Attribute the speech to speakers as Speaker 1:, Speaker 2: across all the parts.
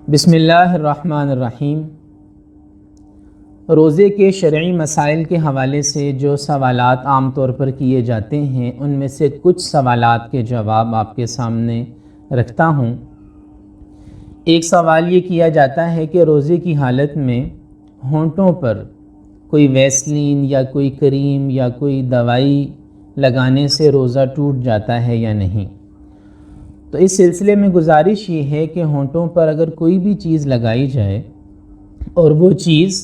Speaker 1: بسم اللہ الرحمن الرحیم۔ روزے کے شرعی مسائل کے حوالے سے جو سوالات عام طور پر کیے جاتے ہیں ان میں سے کچھ سوالات کے جواب آپ کے سامنے رکھتا ہوں۔ ایک سوال یہ کیا جاتا ہے کہ روزے کی حالت میں ہونٹوں پر کوئی ویسلین یا کوئی کریم یا کوئی دوائی لگانے سے روزہ ٹوٹ جاتا ہے یا نہیں۔ تو اس سلسلے میں گزارش یہ ہے کہ ہونٹوں پر اگر کوئی بھی چیز لگائی جائے اور وہ چیز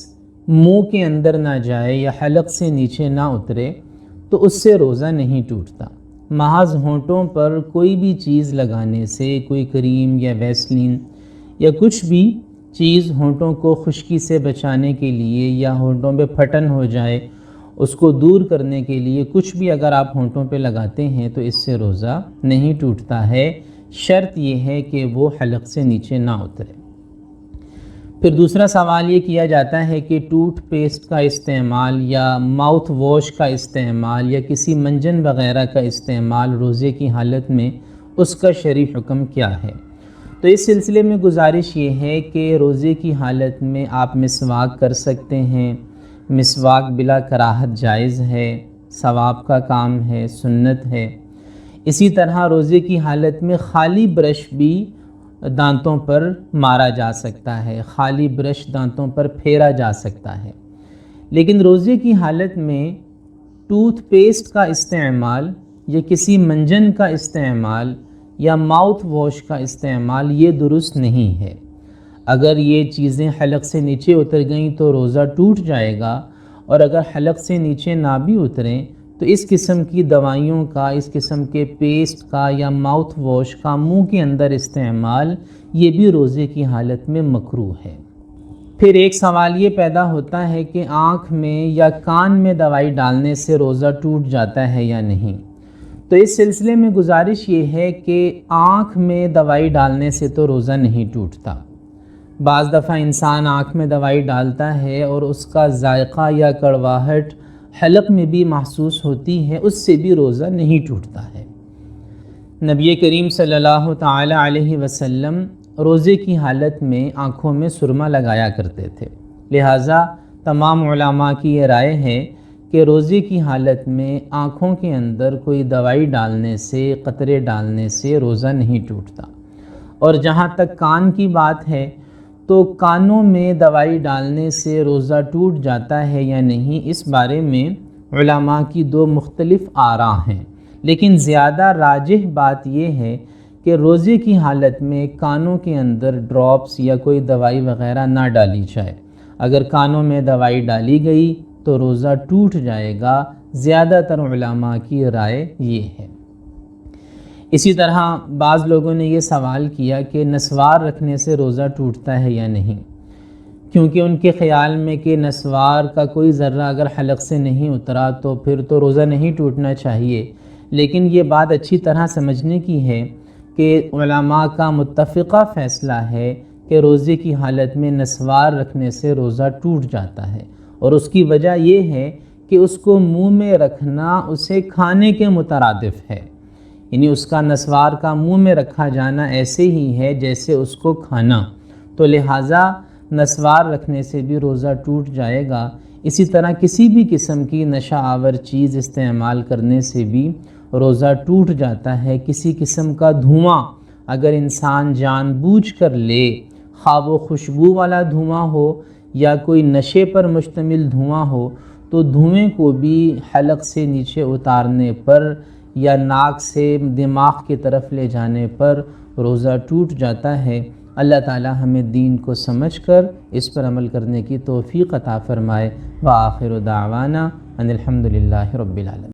Speaker 1: منہ کے اندر نہ جائے یا حلق سے نیچے نہ اترے تو اس سے روزہ نہیں ٹوٹتا۔ محض ہونٹوں پر کوئی بھی چیز لگانے سے، کوئی کریم یا ویسلین یا کچھ بھی چیز ہونٹوں کو خشکی سے بچانے کے لیے یا ہونٹوں پہ پھٹن ہو جائے اس کو دور کرنے کے لیے کچھ بھی اگر آپ ہونٹوں پہ لگاتے ہیں تو اس سے روزہ نہیں ٹوٹتا ہے، شرط یہ ہے کہ وہ حلق سے نیچے نہ اترے۔ پھر دوسرا سوال یہ کیا جاتا ہے کہ ٹوتھ پیسٹ کا استعمال یا ماؤتھ واش کا استعمال یا کسی منجن وغیرہ کا استعمال روزے کی حالت میں اس کا شرعی حکم کیا ہے۔ تو اس سلسلے میں گزارش یہ ہے کہ روزے کی حالت میں آپ مسواک کر سکتے ہیں۔ مسواک بلا کراہت جائز ہے، ثواب کا کام ہے، سنت ہے۔ اسی طرح روزے کی حالت میں خالی برش بھی دانتوں پر مارا جا سکتا ہے، خالی برش دانتوں پر پھیرا جا سکتا ہے۔ لیکن روزے کی حالت میں ٹوتھ پیسٹ کا استعمال یا کسی منجن کا استعمال یا ماؤتھ واش کا استعمال یہ درست نہیں ہے۔ اگر یہ چیزیں حلق سے نیچے اتر گئیں تو روزہ ٹوٹ جائے گا، اور اگر حلق سے نیچے نہ بھی اتریں تو اس قسم کی دوائیوں کا، اس قسم کے پیسٹ کا یا ماؤتھ واش کا منہ کے اندر استعمال یہ بھی روزے کی حالت میں مکروہ ہے۔ پھر ایک سوال یہ پیدا ہوتا ہے کہ آنکھ میں یا کان میں دوائی ڈالنے سے روزہ ٹوٹ جاتا ہے یا نہیں۔ تو اس سلسلے میں گزارش یہ ہے کہ آنکھ میں دوائی ڈالنے سے تو روزہ نہیں ٹوٹتا۔ بعض دفعہ انسان آنکھ میں دوائی ڈالتا ہے اور اس کا ذائقہ یا کڑواہٹ حلق میں بھی محسوس ہوتی ہے، اس سے بھی روزہ نہیں ٹوٹتا ہے۔ نبی کریم صلی اللہ تعالی علیہ وسلم روزے کی حالت میں آنکھوں میں سرما لگایا کرتے تھے، لہٰذا تمام علماء کی یہ رائے ہے کہ روزے کی حالت میں آنکھوں کے اندر کوئی دوائی ڈالنے سے، قطرے ڈالنے سے روزہ نہیں ٹوٹتا۔ اور جہاں تک کان کی بات ہے تو کانوں میں دوائی ڈالنے سے روزہ ٹوٹ جاتا ہے یا نہیں، اس بارے میں علماء کی دو مختلف آراء ہیں، لیکن زیادہ راجح بات یہ ہے کہ روزے کی حالت میں کانوں کے اندر ڈراپس یا کوئی دوائی وغیرہ نہ ڈالی جائے۔ اگر کانوں میں دوائی ڈالی گئی تو روزہ ٹوٹ جائے گا، زیادہ تر علماء کی رائے یہ ہے۔ اسی طرح بعض لوگوں نے یہ سوال کیا کہ نسوار رکھنے سے روزہ ٹوٹتا ہے یا نہیں، کیونکہ ان کے خیال میں کہ نسوار کا کوئی ذرہ اگر حلق سے نہیں اترا تو پھر تو روزہ نہیں ٹوٹنا چاہیے۔ لیکن یہ بات اچھی طرح سمجھنے کی ہے کہ علماء کا متفقہ فیصلہ ہے کہ روزے کی حالت میں نسوار رکھنے سے روزہ ٹوٹ جاتا ہے، اور اس کی وجہ یہ ہے کہ اس کو منہ میں رکھنا اسے کھانے کے مترادف ہے، یعنی اس کا نسوار کا منہ میں رکھا جانا ایسے ہی ہے جیسے اس کو کھانا، تو لہٰذا نسوار رکھنے سے بھی روزہ ٹوٹ جائے گا۔ اسی طرح کسی بھی قسم کی نشہ آور چیز استعمال کرنے سے بھی روزہ ٹوٹ جاتا ہے۔ کسی قسم کا دھواں اگر انسان جان بوجھ کر لے، خواہ وہ خوشبو والا دھواں ہو یا کوئی نشے پر مشتمل دھواں ہو، تو دھوئیں کو بھی حلق سے نیچے اتارنے پر یا ناک سے دماغ کی طرف لے جانے پر روزہ ٹوٹ جاتا ہے۔ اللہ تعالی ہمیں دین کو سمجھ کر اس پر عمل کرنے کی توفیق عطا فرمائے۔ وآخر دعوانا ان الحمد للہ رب العالمین۔